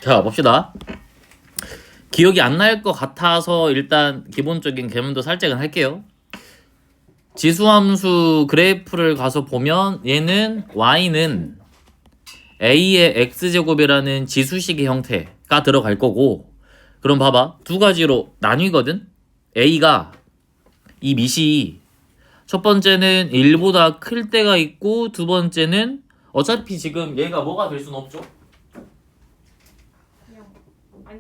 자, 봅시다. 기억이 안 날 것 같아서 일단 기본적인 개념도 살짝은 할게요. 지수함수 그래프를 가서 보면 얘는 y는 a의 x제곱이라는 지수식의 형태가 들어갈 거고, 그럼 봐봐. 두 가지로 나뉘거든. a가 이 밑이 첫 번째는 1보다 클 때가 있고, 두 번째는 어차피 지금 얘가 뭐가 될 수는 없죠.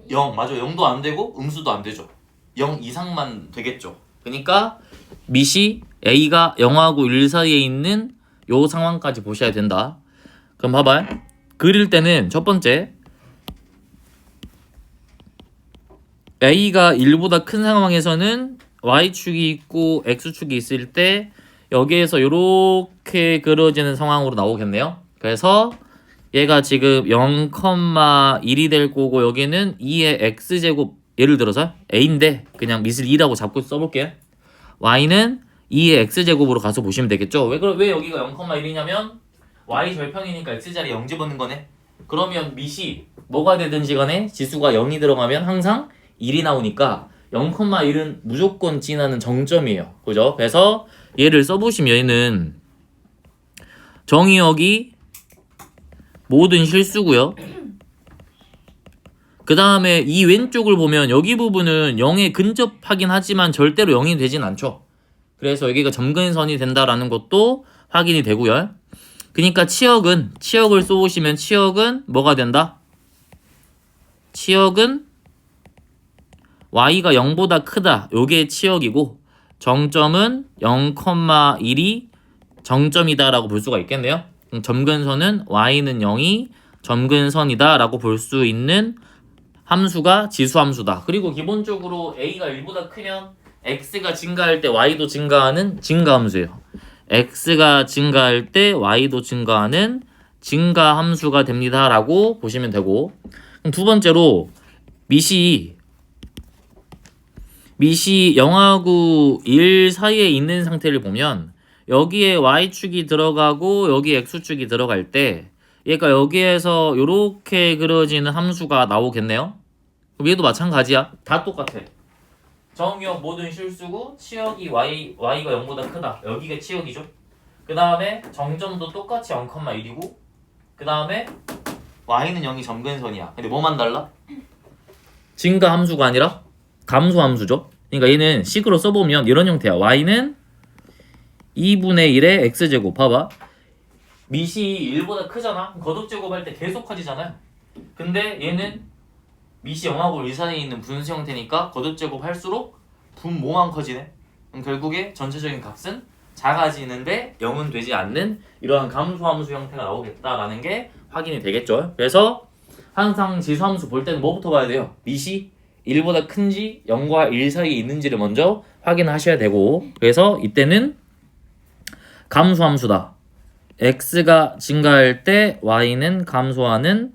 0 맞아. 0도 안 되고 음수도 안 되죠. 0 이상만 되겠죠. 그러니까 밑이 a가 0하고 1 사이에 있는 요 상황까지 보셔야 된다. 그럼 봐봐. 그릴 때는 첫 번째 a가 1보다 큰 상황에서는 y축이 있고 x축이 있을 때 여기에서 이렇게 그려지는 상황으로 나오겠네요. 그래서 얘가 지금 0,1이 될 거고, 여기는 2의 x제곱, 예를 들어서 a인데 그냥 밑을 2라고 잡고 써볼게요. y는 2의 x제곱으로 가서 보시면 되겠죠. 왜 여기가 0,1이냐면 y 절편이니까 x자리 0 집어넣는 거네. 그러면 밑이 뭐가 되든지 간에 지수가 0이 들어가면 항상 1이 나오니까 0,1은 무조건 지나는 정점이에요. 그죠? 그래서 얘를 써보시면 얘는 정의역이 모든 실수고요. 그 다음에 이 왼쪽을 보면 여기 부분은 0에 근접하긴 하지만 절대로 0이 되진 않죠. 그래서 여기가 점근선이 된다라는 것도 확인이 되고요. 그러니까 치역을 쏘시면 치역은 뭐가 된다? 치역은 y가 0보다 크다. 요게 치역이고, 정점은 0,1이 정점이다라고 볼 수가 있겠네요. 점근선은 y는 0이 점근선이다 라고 볼 수 있는 함수가 지수함수다. 그리고 기본적으로 a가 1보다 크면 x가 증가할 때 y도 증가하는 증가함수예요. x가 증가할 때 y도 증가하는 증가함수가 됩니다 라고 보시면 되고, 그럼 두 번째로 밑이 0하고 1 사이에 있는 상태를 보면 여기에 y축이 들어가고 여기에 x축이 들어갈 때 얘가 여기에서 이렇게 그려지는 함수가 나오겠네요. 얘도 마찬가지야. 다 똑같아. 정의역 모든 실수고 치역이 y가 0보다 크다. 여기가 치역이죠. 그 다음에 정점도 똑같이 0,1이고, 그 다음에 y는 0이 점근선이야. 근데 뭐만 달라? 증가 함수가 아니라 감소 함수죠. 그러니까 얘는 식으로 써보면 이런 형태야. y는 2분의 1의 x제곱. 봐봐. 밑이 1보다 크잖아. 거듭제곱 할 때 계속 커지잖아요. 근데 얘는 밑이 0하고 1 사이에 있는 분수 형태니까 거듭제곱 할수록 분모만 커지네. 그럼 결국에 전체적인 값은 작아지는데 0은 되지 않는 이러한 감소함수 형태가 나오겠다라는 게 확인이 되겠죠. 그래서 항상 지수함수 볼 때는 뭐부터 봐야 돼요? 밑이 1보다 큰지 0과 1 사이에 있는지를 먼저 확인하셔야 되고, 그래서 이때는 감소함수다. x가 증가할 때 y는 감소하는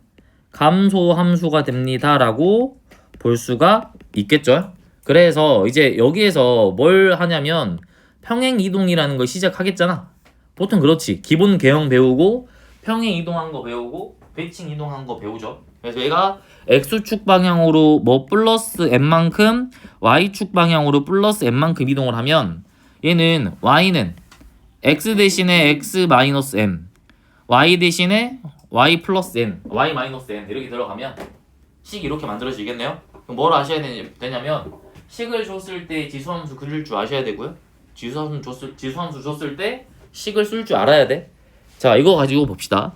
감소함수가 됩니다 라고 볼 수가 있겠죠. 그래서 이제 여기에서 뭘 하냐면 평행이동이라는 걸 시작하겠잖아. 보통 그렇지. 기본 개형 배우고 평행이동한 거 배우고 배칭 이동한 거 배우죠. 그래서 얘가 x축 방향으로 뭐 플러스 m만큼 y축 방향으로 플러스 m만큼 이동을 하면 얘는 y는 x 대신에 x 마이너스 m, y 대신에 y 플러스 n, y 마이너스 n 이렇게 들어가면 식이 이렇게 만들어지겠네요. 그럼 뭘 아셔야 되냐면 식을 줬을 때 지수함수 그릴 줄 아셔야 되고요. 지수함수 줬을 때 식을 쓸 줄 알아야 돼. 자, 이거 가지고 봅시다.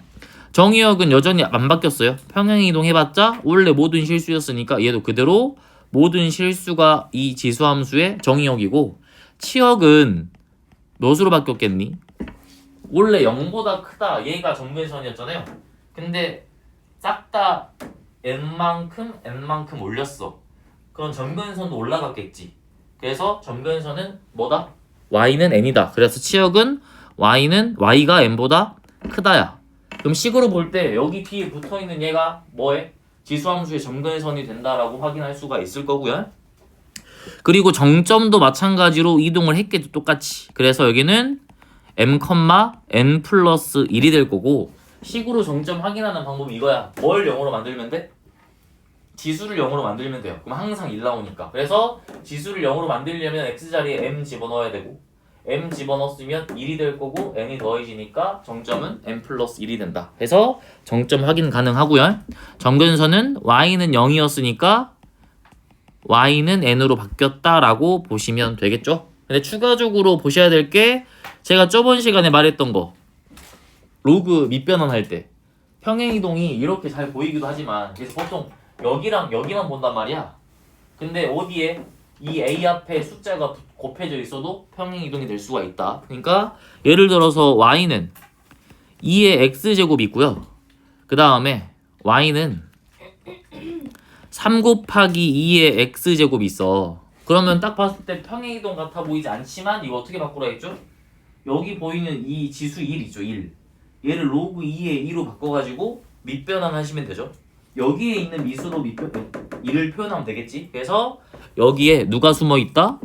정의역은 여전히 안 바뀌었어요. 평행이동 해봤자 원래 모든 실수였으니까 얘도 그대로 모든 실수가 이 지수함수의 정의역이고, 치역은 몇으로 바뀌었겠니? 원래 0보다 크다. 얘가 점근선이었잖아요. 근데 싹 다 n만큼 올렸어. 그럼 점근선도 올라갔겠지. 그래서 점근선은 뭐다? y는 n이다. 그래서 치역은 y가 n보다 크다야. 그럼 식으로 볼 때 여기 뒤에 붙어있는 얘가 뭐해? 지수함수의 점근선이 된다라고 확인할 수가 있을 거고요. 그리고 정점도 마찬가지로 이동을 했겠죠. 똑같이. 그래서 여기는 m, n 플러스 1이 될 거고, 식으로 정점 확인하는 방법이 이거야. 뭘 0으로 만들면 돼? 지수를 0으로 만들면 돼요. 그럼 항상 1 나오니까. 그래서 지수를 0으로 만들려면 x자리에 m 집어넣어야 되고 m 집어넣었으면 1이 될 거고 n이 더해지니까 정점은 m 플러스 1이 된다. 그래서 정점 확인 가능하고요. 점근선은 y는 0이었으니까 y는 n으로 바뀌었다라고 보시면 되겠죠. 근데 추가적으로 보셔야 될 게 제가 저번 시간에 말했던 거 로그 밑변환 할 때 평행이동이 이렇게 잘 보이기도 하지만 그래서 보통 여기랑 여기만 본단 말이야. 근데 어디에 이 a 앞에 숫자가 곱해져 있어도 평행이동이 될 수가 있다. 그러니까 예를 들어서 y는 2의 x제곱이 있고요. 그 다음에 y는 3 곱하기 2의 x제곱이 있어. 그러면 딱 봤을 때 평행이동 같아 보이지 않지만 이거 어떻게 바꾸라 했죠? 여기 보이는 이 지수 1이죠. 1. 얘를 로그 2의 2로 바꿔가지고 밑변환 하시면 되죠. 여기에 있는 미수로 1을 표현하면 되겠지. 그래서 여기에 누가 숨어있다?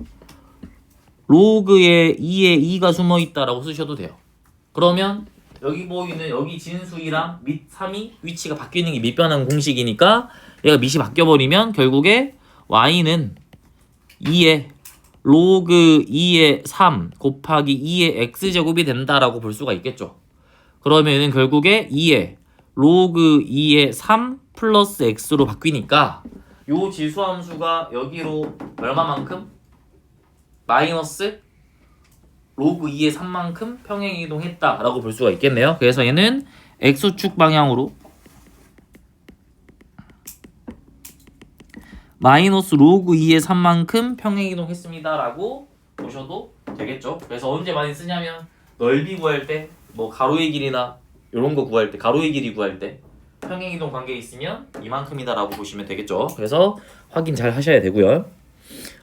로그의 2의 2가 숨어있다라고 쓰셔도 돼요. 그러면 여기 보이는 여기 진수 2랑 밑 3이 위치가 바뀌는 게 밑변환 공식이니까 얘가 밑이 바뀌어버리면 결국에 y는 2의 로그 2의 3 곱하기 2의 x제곱이 된다라고 볼 수가 있겠죠. 그러면은 결국에 2의 로그 2의 3 플러스 x로 바뀌니까 요 지수함수가 여기로 얼마만큼? 마이너스 로그 2의 3만큼 평행이동했다라고 볼 수가 있겠네요. 그래서 얘는 x축 방향으로 마이너스 로그 2의 3만큼 평행이동했습니다라고 보셔도 되겠죠. 그래서 언제 많이 쓰냐면 넓이 구할 때, 뭐 가로의 길이나 이런 거 구할 때, 가로의 길이 구할 때 평행이동 관계 있으면 이만큼이다라고 보시면 되겠죠. 그래서 확인 잘 하셔야 되고요.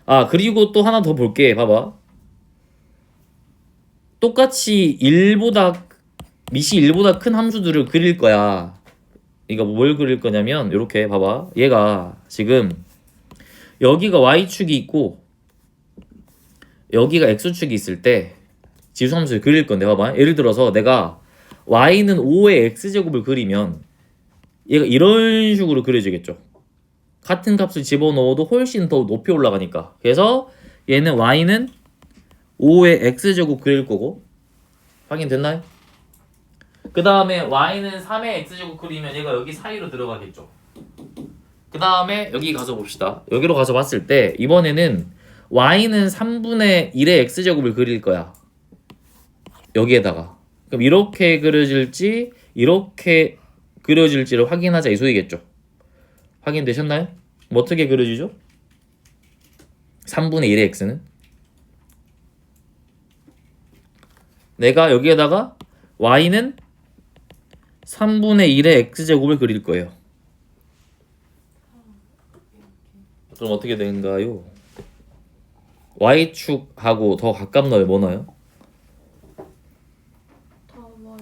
아 그리고 또 하나 더 볼게. 봐봐. 똑같이 1보다 밑이 1보다 큰 함수들을 그릴 거야. 이거 뭘 그릴 거냐면 이렇게 봐봐. 얘가 지금 여기가 y축이 있고 여기가 x축이 있을 때 지수함수를 그릴 건데 봐봐. 예를 들어서 내가 y는 5의 x제곱을 그리면 얘가 이런 식으로 그려지겠죠. 같은 값을 집어넣어도 훨씬 더 높이 올라가니까. 그래서 얘는 y는 5의 x제곱 그릴 거고 확인됐나요? 그 다음에 y는 3의 x제곱 그리면 얘가 여기 사이로 들어가겠죠. 그 다음에 여기 가서 봅시다. 여기로 가서 봤을 때 이번에는 y는 3분의 1의 x제곱을 그릴 거야. 여기에다가. 그럼 이렇게 그려질지 이렇게 그려질지를 확인하자 이 소리겠죠. 확인되셨나요? 뭐 어떻게 그려지죠? 3분의 1의 x는 내가 여기에다가 y는 3분의 1의 x제곱을 그릴 거예요. 그럼 어떻게 되는가요? y축하고 더 가깝나요? 뭐 나요? 더 멀.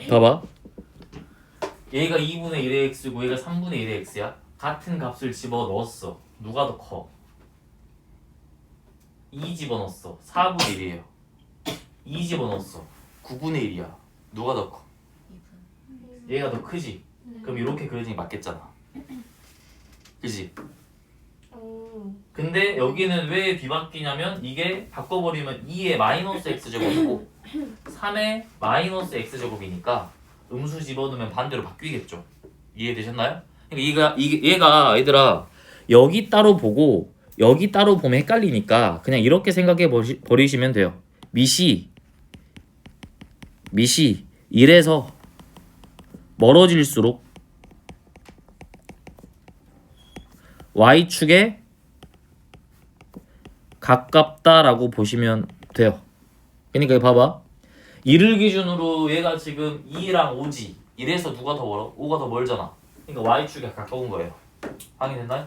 봐봐. 얘가 2분의 1의 x고 얘가 3분의 1의 x야. 같은 값을 집어넣었어. 누가 더 커? 2 집어넣었어. 4분의 1이에요. 2 집어넣었어. 9분의 1이야. 누가 더 커? 얘가 더 크지? 그럼 이렇게 그려지는 게 맞겠잖아. 그지? 근데 여기는 왜 뒤바뀌냐면 이게 바꿔버리면 2의 마이너스 x제곱이고 3의 마이너스 x제곱이니까 음수 집어넣으면 반대로 바뀌겠죠. 이해되셨나요? 그러니까 얘가 얘들아 여기 따로 보고 여기 따로 보면 헷갈리니까 그냥 이렇게 생각해 버리시면 돼요. 밑이 1에서 멀어질수록 y축에 가깝다라고 보시면 돼요. 그러니까 봐봐. 1을 기준으로 얘가 지금 2랑 5지. 1에서 누가 더 멀어? 5가 더 멀잖아. 그러니까 y축에 가까운 거예요. 확인됐나요?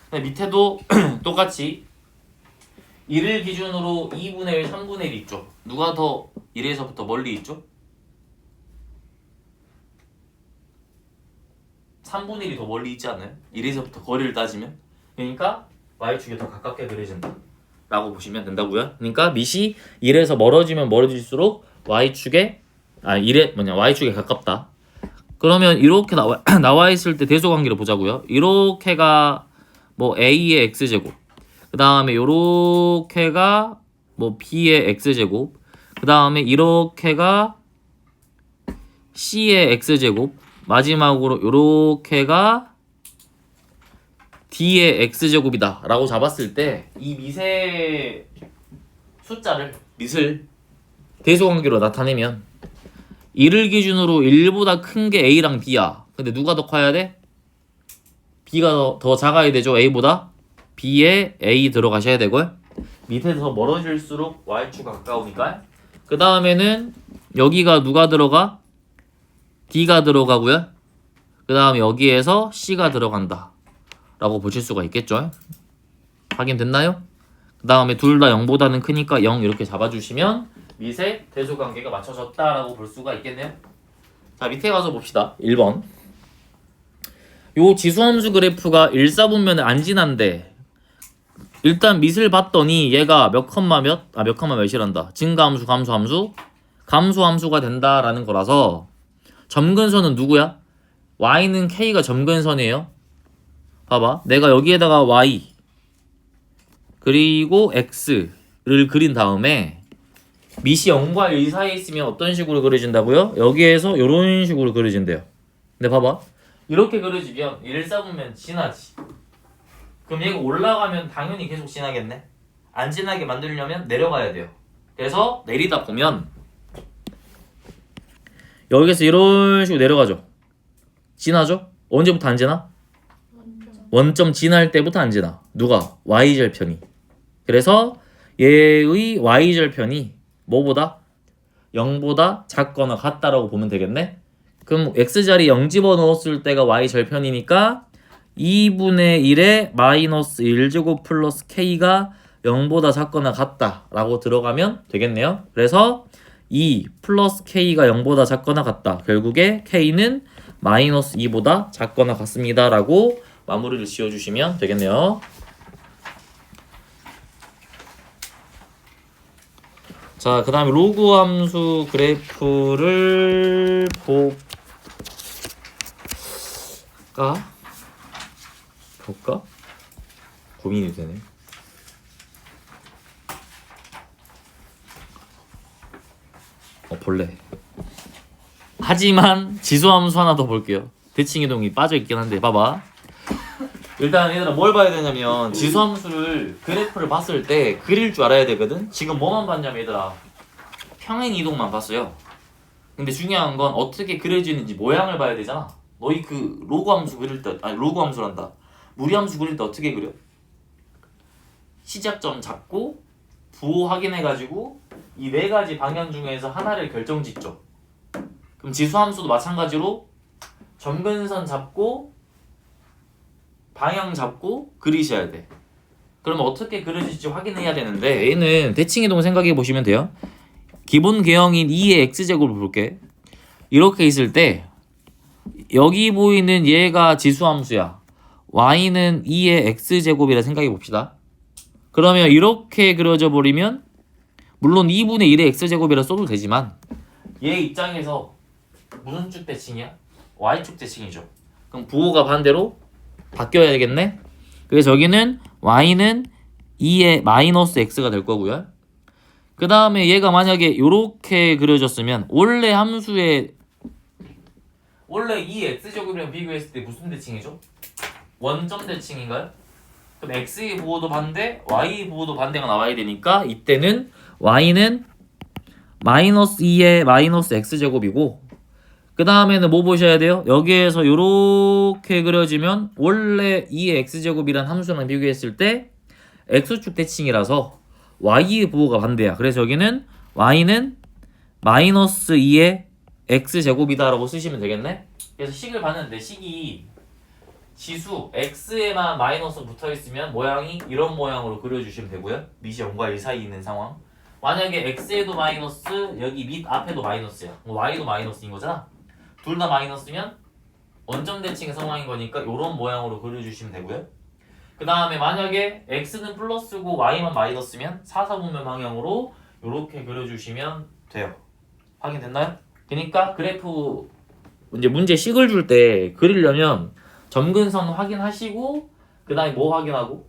근데 밑에도 똑같이 1을 기준으로 2분의 1, 3분의 1 있죠. 누가 더 1에서부터 멀리 있죠? 3분의 1이 더 멀리 있지 않나요? 1에서부터 거리를 따지면. 그러니까 y축이 더 가깝게 그려진다. 라고 보시면 된다고요. 그러니까 밑이 1에서 멀어지면 멀어질수록 y축에 y축에 가깝다. 그러면 이렇게 나와 있을 때 대소관계를 보자고요. 이렇게가 뭐 a의 x제곱, 그 다음에 요렇게가 뭐 b의 x제곱, 그 다음에 이렇게가 c의 x제곱, 마지막으로 요렇게가 d의 x제곱이다 라고 잡았을 때 이 밑의 숫자를 밑을 대소관계로 나타내면 1을 기준으로 1보다 큰 게 a랑 b야. 근데 누가 더 커야 돼? b가 더 작아야 되죠. a보다. b에 a 들어가셔야 되고요. 밑에서 멀어질수록 y축가 가까우니까. 그 다음에는 여기가 누가 들어가? d가 들어가고요. 그 다음에 여기에서 c가 들어간다 라고 보실 수가 있겠죠. 확인됐나요? 그 다음에 둘 다 0보다는 크니까 0 이렇게 잡아주시면 밑에 대소관계가 맞춰졌다라고 볼 수가 있겠네요. 자, 밑에 가서 봅시다. 1번. 요 지수함수 그래프가 일사분면을 안 지난데 일단 밑을 봤더니 얘가 몇 컴마 몇이란다. 증가함수, 감소함수, 감소함수가 된다라는 거라서 점근선은 누구야? y는 k가 점근선이에요. 봐봐. 내가 여기에다가 y 그리고 x를 그린 다음에 밑이 0과 1 사이에 있으면 어떤 식으로 그려진다고요? 여기에서 이런 식으로 그려진대요. 근데 봐봐. 이렇게 그려지면 일사분면 진하지. 그럼 얘가 올라가면 당연히 계속 진하겠네. 안 진하게 만들려면 내려가야 돼요. 그래서 내리다 보면 여기서 이런 식으로 내려가죠. 진하죠? 언제부터 안 진하? 원점 진할 때부터 안 진하. 누가? y절편이. 그래서 얘의 y절편이 뭐보다? 0보다 작거나 같다라고 보면 되겠네. 그럼 x자리 0 집어넣었을 때가 y절편이니까 2분의 1에 마이너스 1제곱 플러스 k가 0보다 작거나 같다라고 들어가면 되겠네요. 그래서 2 플러스 k가 0보다 작거나 같다. 결국에 k는 마이너스 2보다 작거나 같습니다 라고 마무리를 지어주시면 되겠네요. 자, 그 다음에 로그 함수 그래프를 볼까? 고민이 되네. 볼래. 하지만 지수함수 하나 더 볼게요. 대칭이동이 빠져있긴 한데 봐봐. 일단 얘들아 뭘 봐야 되냐면 지수함수를 그래프를 봤을 때 그릴 줄 알아야 되거든. 지금 뭐만 봤냐면 얘들아 평행이동만 봤어요. 근데 중요한 건 어떻게 그려지는지 모양을 봐야 되잖아. 너희 그 로그 함수 그릴 때 로그 함수란다. 무리함수 그릴 때 어떻게 그려? 시작점 잡고 부호 확인해가지고 이 네 가지 방향 중에서 하나를 결정짓죠. 그럼 지수함수도 마찬가지로 점근선 잡고 방향 잡고 그리셔야 돼. 그러면 어떻게 그려질지 확인해야 되는데 얘는 대칭이동 생각해 보시면 돼요. 기본 계형인 2의 x제곱을 볼게. 이렇게 있을 때 여기 보이는 얘가 지수함수야. y는 2의 x제곱이라 생각해 봅시다. 그러면 이렇게 그려져 버리면 물론 2분의 1의 x제곱이라 써도 되지만 얘 입장에서 무슨 쭉 대칭이야? y축 대칭이죠. 그럼 부호가 반대로 바뀌어야 되겠네. 그래서 여기는 y는 2의 마이너스 x가 될 거고요. 그 다음에 얘가 만약에 이렇게 그려졌으면 원래 함수의 원래 이 x제곱이랑 비교했을 때 무슨 대칭이죠? 원점 대칭인가요? 그럼 x의 부호도 반대, y의 부호도 반대가 나와야 되니까 이때는 y는 마이너스 2의 마이너스 x제곱이고 그 다음에는 뭐 보셔야 돼요? 여기에서 이렇게 그려지면 원래 2의 x제곱이란 함수랑 비교했을 때 x축 대칭이라서 y의 부호가 반대야. 그래서 여기는 y는 마이너스 2의 x제곱이다 라고 쓰시면 되겠네. 그래서 식을 봤는데 식이 지수 x에만 마이너스 붙어있으면 모양이 이런 모양으로 그려주시면 되고요. 밑이 0과 1 사이에 있는 상황. 만약에 x에도 마이너스 여기 밑 앞에도 마이너스야. y도 마이너스인 거잖아. 둘 다 마이너스면 원점 대칭의 상황인 거니까 이런 모양으로 그려주시면 되고요. 그 다음에 만약에 x는 플러스고 y만 마이너스면 사사분면 방향으로 이렇게 그려주시면 돼요. 확인됐나요? 그러니까 그래프 이제 문제 식을 줄 때 그리려면 점근선 확인하시고 그 다음에 뭐 확인하고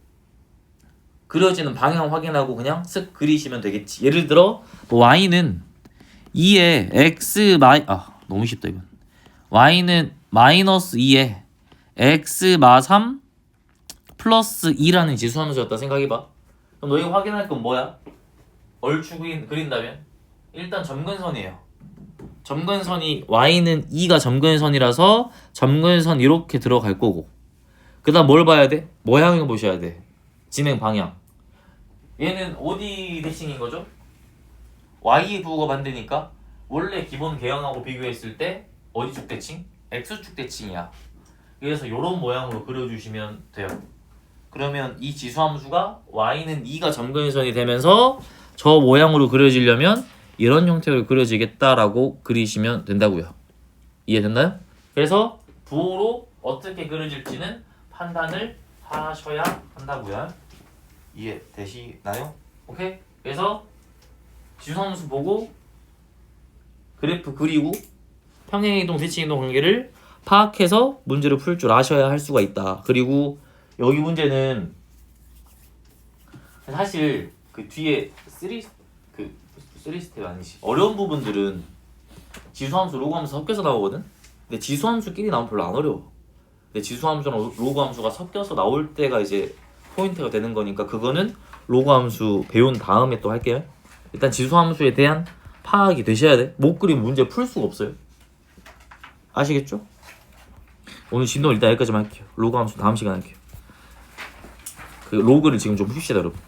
그려지는 방향 확인하고 그냥 쓱 그리시면 되겠지. 예를 들어 뭐 y는 2에 x 너무 쉽다 이건. y는 마이너스 2에 x 마 3 플러스 2라는 지수함수였다 생각해봐. 그럼 너희가 확인할 건 뭐야? 얼추 그린다면 일단 점근선이에요. 점근선이 y는 2가 점근선이라서 점근선 이렇게 들어갈 거고 그 다음 뭘 봐야 돼? 모양을 보셔야 돼. 진행 방향. 얘는 어디 대칭인 거죠? y 부호가 반대니까 원래 기본 계형하고 비교했을 때 어디 쪽 대칭? x축 대칭이야. 그래서 이런 모양으로 그려주시면 돼요. 그러면 이 지수함수가 y는 2가 점근선이 되면서 저 모양으로 그려지려면 이런 형태로 그려지겠다라고 그리시면 된다고요. 이해됐나요? 그래서 부호로 어떻게 그려질지는 판단을 하셔야 한다고요. 이해되시나요? 오케이? 그래서 지수함수 보고 그래프 그리고 평행이동, 대칭이동 관계를 파악해서 문제를 풀 줄 아셔야 할 수가 있다. 그리고 여기 문제는 사실 그 뒤에 3스텝 아니지. 어려운 부분들은 지수함수, 로그함수 섞여서 나오거든? 근데 지수함수끼리 나오면 별로 안 어려워. 근데 지수함수랑 로그함수가 섞여서 나올 때가 이제 포인트가 되는 거니까 그거는 로그함수 배운 다음에 또 할게요. 일단 지수함수에 대한 파악이 되셔야 돼. 못 그리면 문제 풀 수가 없어요. 아시겠죠? 오늘 진도 일단 여기까지만 할게요. 로그함수 다음 시간에 할게요. 그 로그를 지금 좀 풉시다 여러분.